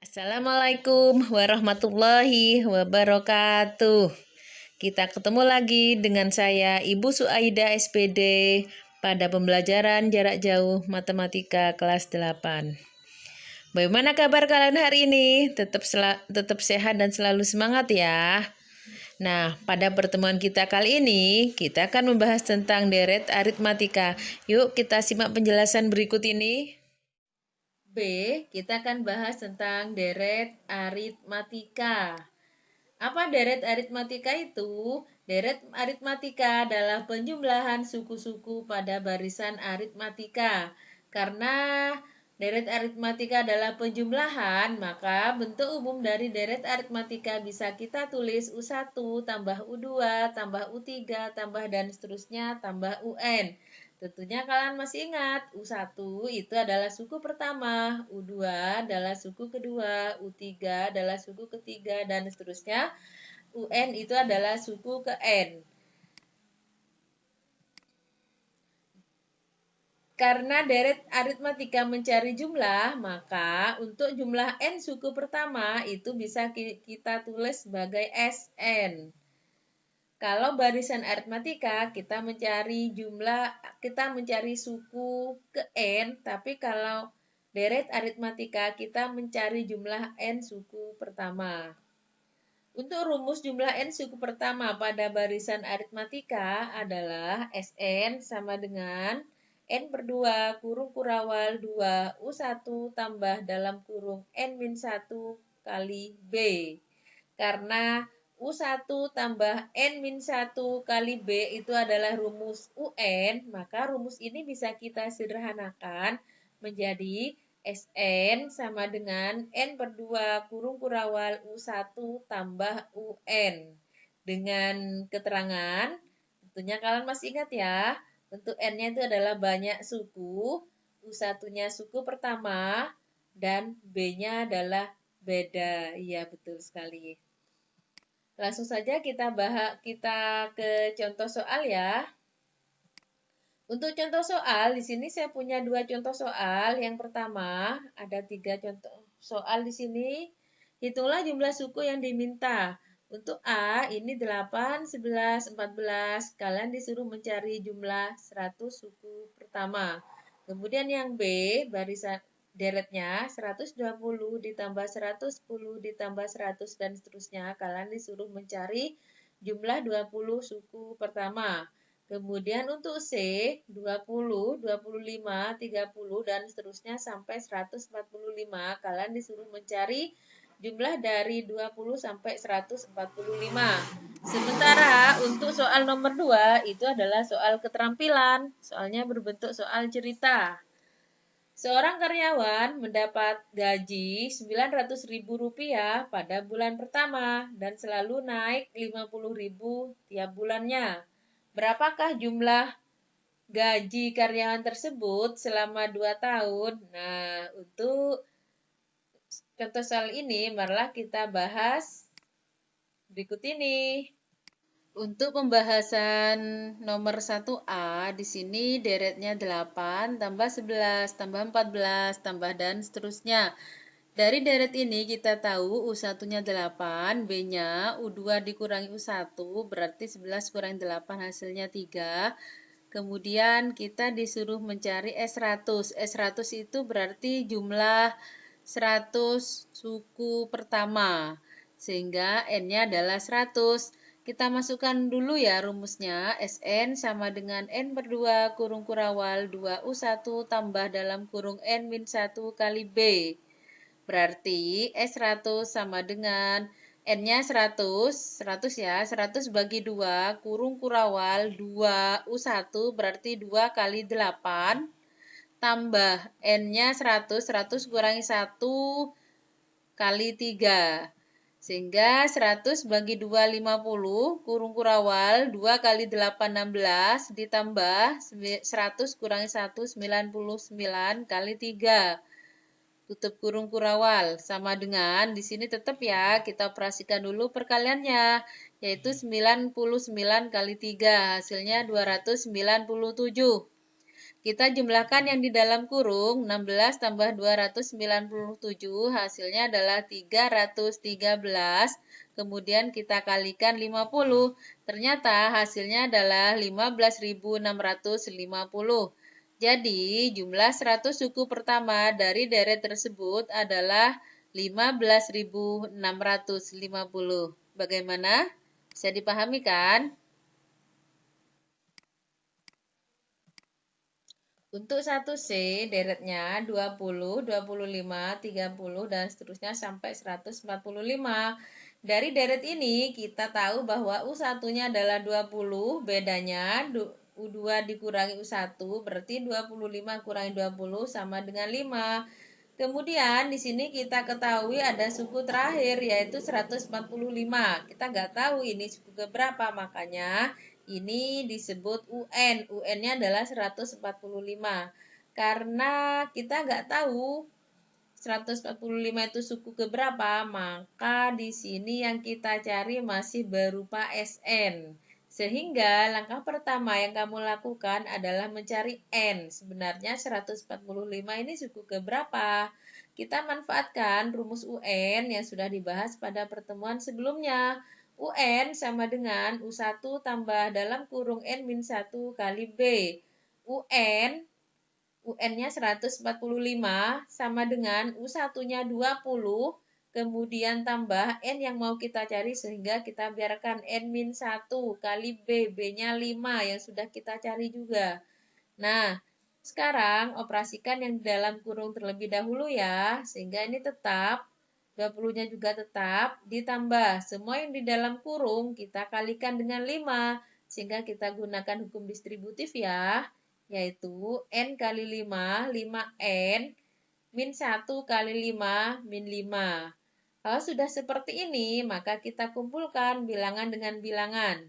Assalamualaikum warahmatullahi wabarakatuh. Kita ketemu lagi dengan saya Ibu Suaida SPD pada pembelajaran jarak jauh matematika kelas 8. Bagaimana kabar kalian hari ini? Tetap sehat dan selalu semangat ya. Nah, pada pertemuan kita kali ini, kita akan membahas tentang deret aritmatika. Yuk kita simak penjelasan berikut ini. B, kita akan bahas tentang deret aritmatika. Apa deret aritmatika itu? Deret aritmatika adalah penjumlahan suku-suku pada barisan aritmatika. Karena deret aritmatika adalah penjumlahan, maka bentuk umum dari deret aritmatika bisa kita tulis U1 tambah U2 tambah U3 tambah dan seterusnya tambah UN. Tentunya kalian masih ingat, U1 itu adalah suku pertama, U2 adalah suku kedua, U3 adalah suku ketiga, dan seterusnya. UN itu adalah suku ke N. Karena deret aritmatika mencari jumlah, maka untuk jumlah N suku pertama itu bisa kita tulis sebagai SN. Kalau barisan aritmatika kita mencari suku ke N, tapi kalau deret aritmatika kita mencari jumlah N suku pertama. Untuk rumus jumlah N suku pertama pada barisan aritmatika adalah Sn sama dengan N per 2 kurung kurawal 2 U1 tambah dalam kurung N-1 kali B. Karena U1 tambah N-1 kali B itu adalah rumus UN, maka rumus ini bisa kita sederhanakan menjadi Sn sama dengan N per 2 kurung kurawal U1 tambah UN. Dengan keterangan, tentunya kalian masih ingat ya, untuk N-nya itu adalah banyak suku, U1-nya suku pertama, dan B-nya adalah beda. Iya, betul sekali. Langsung saja kita ke contoh soal ya. Untuk contoh soal, di sini saya punya 2 contoh soal. Yang pertama, ada 3 contoh soal di sini. Hitunglah jumlah suku yang diminta. Untuk A, ini 8, 11, 14. Kalian disuruh mencari jumlah 100 suku pertama. Kemudian yang B, barisan deretnya 120 ditambah 110 ditambah 100 dan seterusnya. Kalian disuruh mencari jumlah 20 suku pertama. Kemudian untuk C 20, 25, 30 dan seterusnya sampai 145. Kalian disuruh mencari jumlah dari 20 sampai 145. Sementara untuk soal nomor 2 itu adalah soal keterampilan. Soalnya berbentuk soal cerita. Seorang karyawan mendapat gaji Rp900.000 pada bulan pertama dan selalu naik Rp50.000 tiap bulannya. Berapakah jumlah gaji karyawan tersebut selama 2 tahun? Nah, untuk contoh soal ini, marilah kita bahas berikut ini. Untuk pembahasan nomor 1A, di sini deretnya 8, tambah 11, tambah 14, tambah dan seterusnya. Dari deret ini kita tahu U1-nya 8, B-nya U2 dikurangi U1, berarti 11 kurang 8 hasilnya 3. Kemudian kita disuruh mencari S100. S100 itu berarti jumlah 100 suku pertama, sehingga N-nya adalah 100. Kita masukkan dulu ya rumusnya. Sn sama dengan N per 2 kurung kurawal 2U1 tambah dalam kurung N-1 kali B. Berarti S100 sama dengan N-nya 100 ya, 100 bagi 2, kurung kurawal 2U1 berarti 2 kali 8, tambah N-nya 100 kurangi 1 kali 3. Sehingga 100 bagi 2, 50, kurung kurawal, 2 kali 8, 16, ditambah 100 kurangi 1, 99 kali 3. Tutup kurung kurawal, sama dengan, di sini tetap ya, kita operasikan dulu perkaliannya, yaitu 99 kali 3, hasilnya 297. Kita jumlahkan yang di dalam kurung, 16 tambah 297, hasilnya adalah 313. Kemudian kita kalikan 50. Ternyata hasilnya adalah 15.650. Jadi, jumlah 100 suku pertama dari deret tersebut adalah 15.650. Bagaimana? Bisa dipahami kan? Untuk 1C, deretnya 20, 25, 30, dan seterusnya sampai 145. Dari deret ini, kita tahu bahwa U1-nya adalah 20, bedanya U2 dikurangi U1, berarti 25 kurangi 20 sama dengan 5. Kemudian di sini kita ketahui ada suku terakhir yaitu 145. Kita nggak tahu ini suku keberapa, makanya ini disebut UN. UN-nya adalah 145. Karena kita nggak tahu 145 itu suku keberapa, maka di sini yang kita cari masih berupa SN. Sehingga langkah pertama yang kamu lakukan adalah mencari N. Sebenarnya 145 ini suku keberapa? Kita manfaatkan rumus UN yang sudah dibahas pada pertemuan sebelumnya. UN sama dengan U1 tambah dalam kurung N-1 kali B. UN-nya 145 sama dengan U1-nya 20, kemudian tambah N yang mau kita cari sehingga kita biarkan N-1 kali B, B-nya 5 yang sudah kita cari juga. Nah, sekarang operasikan yang di dalam kurung terlebih dahulu ya, sehingga ini tetap, 20-nya juga tetap, ditambah semua yang di dalam kurung kita kalikan dengan 5, sehingga kita gunakan hukum distributif ya, yaitu N kali 5, 5N, min 1 kali 5, min 5. Kalau sudah seperti ini, maka kita kumpulkan bilangan dengan bilangan.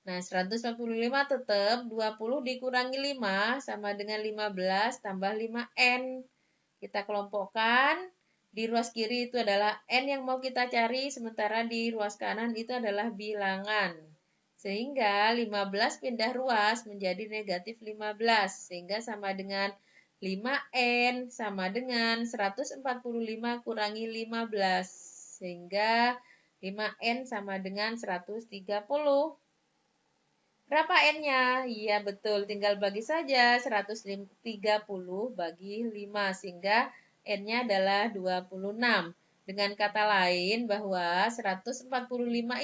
Nah, 145 tetap 20 dikurangi 5 sama dengan 15 tambah 5N. Kita kelompokkan, di ruas kiri itu adalah N yang mau kita cari, sementara di ruas kanan itu adalah bilangan. Sehingga 15 pindah ruas menjadi negatif 15, sehingga sama dengan 5N sama dengan 145 kurangi 15, sehingga 5N sama dengan 130. Berapa N-nya? Iya betul, tinggal bagi saja 130 bagi 5 sehingga N-nya adalah 26. Dengan kata lain bahwa 145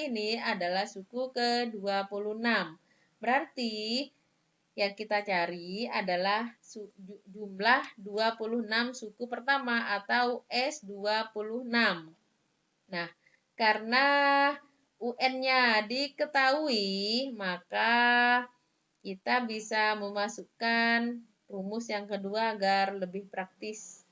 ini adalah suku ke-26. Berarti yang kita cari adalah jumlah 26 suku pertama atau S26. Nah, karena UN-nya diketahui, maka kita bisa memasukkan rumus yang kedua agar lebih praktis.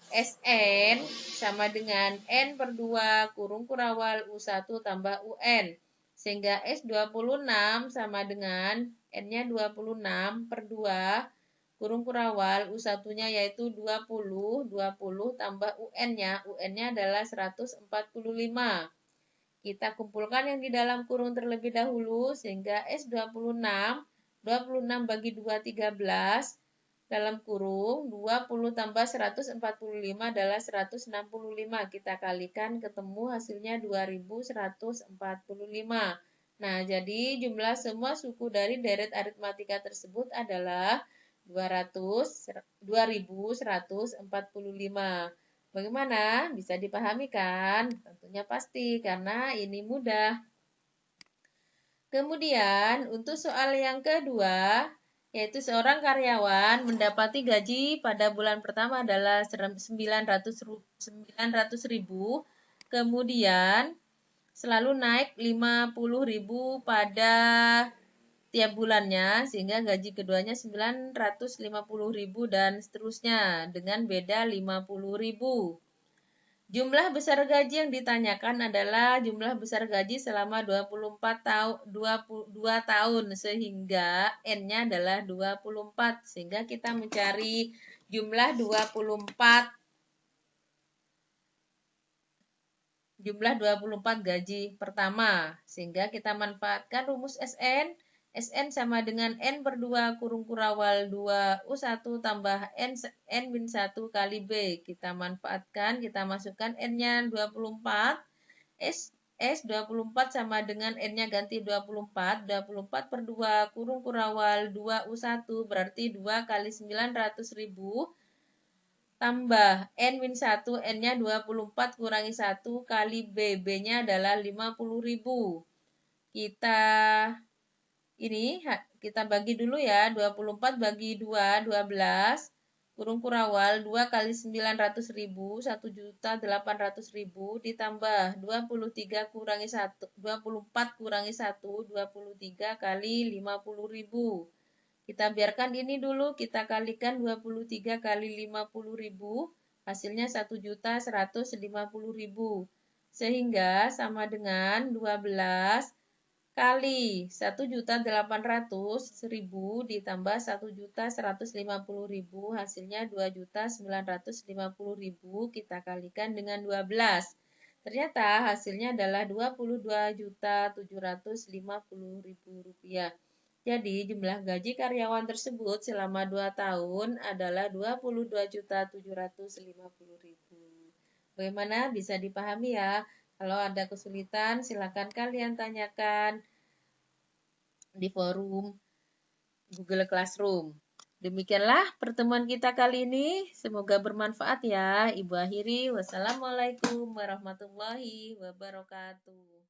SN sama dengan N per 2 kurung kurawal U1 tambah UN. Sehingga S26 sama dengan N-nya 26 per 2 kurung kurawal U1-nya yaitu 20 tambah UN-nya. UN-nya adalah 145. Kita kumpulkan yang di dalam kurung terlebih dahulu sehingga S26, 26 bagi 2, 13, dalam kurung 20 tambah 145 adalah 165. Kita kalikan ketemu hasilnya 2145. Nah, jadi jumlah semua suku dari deret aritmatika tersebut adalah 2145. Bagaimana? Bisa dipahami kan? Tentunya pasti, karena ini mudah. Kemudian, untuk soal yang kedua, yaitu seorang karyawan mendapati gaji pada bulan pertama adalah 900.000, kemudian selalu naik 50.000 pada tiap bulannya, sehingga gaji keduanya 950.000 dan seterusnya dengan beda 50.000. Jumlah besar gaji yang ditanyakan adalah jumlah besar gaji selama 22 tahun sehingga N-nya adalah 24 sehingga kita mencari jumlah 24 gaji pertama sehingga kita manfaatkan rumus SN. SN sama dengan N per 2 kurung kurawal 2U1 tambah N-1 kali B. Kita manfaatkan, kita masukkan N-nya 24. S 24 sama dengan N-nya ganti 24. 24 per 2 kurung kurawal 2U1 berarti 2 kali 900.000 tambah N-1, N-nya 24 kurangi 1 kali B. B-nya adalah 50.000. Kita bagi dulu ya. 24 bagi 2, 12. Kurung kurawal 2 kali 900.000, 1.800.000 ditambah 23 kurangi 1, 24 kurangi 1, 23 kali 50.000. Kita biarkan ini dulu, kita kalikan 23 kali 50.000, hasilnya 1.150.000. Sehingga sama dengan 12 kali 1.800.000 ditambah 1.150.000, hasilnya 2.950.000. Kita kalikan dengan 12. Ternyata hasilnya adalah 22.750.000 rupiah. Jadi jumlah gaji karyawan tersebut selama 2 tahun adalah 22.750.000. Bagaimana? Bisa dipahami ya? Kalau ada kesulitan, silakan kalian tanyakan di forum Google Classroom. Demikianlah pertemuan kita kali ini. Semoga bermanfaat ya. Ibu akhiri. Wassalamualaikum warahmatullahi wabarakatuh.